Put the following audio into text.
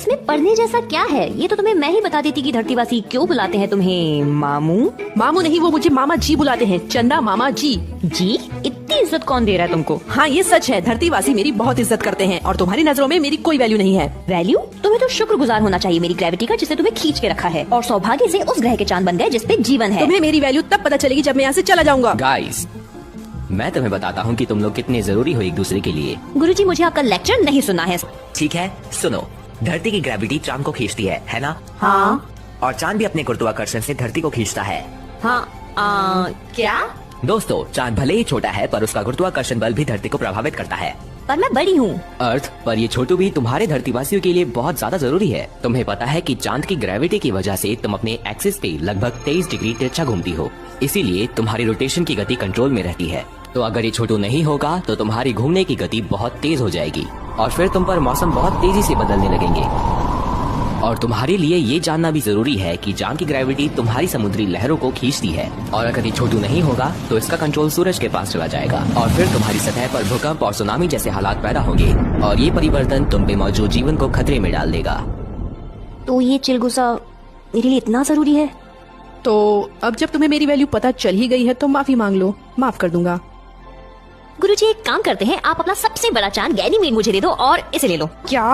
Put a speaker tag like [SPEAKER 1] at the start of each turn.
[SPEAKER 1] इसमें पढ़ने जैसा क्या है? ये तो तुम्हें मैं ही बता देती कि धरतीवासी क्यों बुलाते हैं तुम्हें मामू।
[SPEAKER 2] मामू नहीं, वो मुझे मामा जी बुलाते हैं। चंदा मामा जी।
[SPEAKER 1] जी? इतनी इज्जत कौन दे रहा है तुमको?
[SPEAKER 2] हाँ ये सच है, धरतीवासी मेरी बहुत इज्जत करते हैं और तुम्हारी नजरों में मेरी कोई वैल्यू नहीं है।
[SPEAKER 1] वैल्यू? तुम्हें तो शुक्रगुजार होना चाहिए मेरी ग्रेविटी का, जिसने तुम्हें खींच के रखा है और सौभाग्य से उस ग्रह के चांद बन गए जिसपे जीवन है।
[SPEAKER 2] तुम्हें मेरी वैल्यू तब पता चलेगी जब मैं यहाँ से चला जाऊंगा।
[SPEAKER 3] गाइस, मैं तुम्हें बताता हूँ कि तुम लोग कितने जरूरी हो एक दूसरे के लिए।
[SPEAKER 1] गुरुजी मुझे आपका लेक्चर नहीं सुना है।
[SPEAKER 4] ठीक है, सुनो। धरती की ग्रेविटी चांद को खींचती है ना?
[SPEAKER 1] हाँ।
[SPEAKER 4] और चांद भी अपने गुरुत्वाकर्षण से धरती को खींचता है।
[SPEAKER 1] हाँ। क्या?
[SPEAKER 4] दोस्तों, चांद भले ही छोटा है पर उसका गुरुत्वाकर्षण बल भी धरती को प्रभावित करता है।
[SPEAKER 1] पर मैं बड़ी हूँ।
[SPEAKER 3] अर्थ पर ये छोटू भी तुम्हारे धरतीवासियों के लिए बहुत ज्यादा जरूरी है। तुम्हें पता है कि चांद की ग्रेविटी की वजह से तुम अपने एक्सिस पे लगभग 23 डिग्री तिरछा घूमती हो, इसीलिए तुम्हारी रोटेशन की गति कंट्रोल में रहती है। तो अगर ये छोटू नहीं होगा तो तुम्हारी घूमने की गति बहुत तेज हो जाएगी और फिर तुम पर मौसम बहुत तेजी से बदलने लगेंगे। और तुम्हारे लिए ये जानना भी जरूरी है कि चांद की ग्रेविटी तुम्हारी समुद्री लहरों को खींचती है और अगर ये छोटू नहीं होगा तो इसका कंट्रोल सूरज के पास चला जाएगा और फिर तुम्हारी सतह पर भूकंप और सुनामी जैसे हालात पैदा होंगे और ये परिवर्तन तुम पे मौजूद जीवन को खतरे में डाल देगा।
[SPEAKER 1] तो ये चिलगुसा मेरे लिए इतना जरूरी है?
[SPEAKER 2] तो अब जब तुम्हें मेरी वैल्यू पता चल ही गई है तो माफी मांग लो, माफ कर दूंगा।
[SPEAKER 1] गुरुजी एक काम करते हैं, आप अपना सबसे बड़ा चांद गैनीमेड मुझे दे दो और इसे ले लो।
[SPEAKER 2] क्या?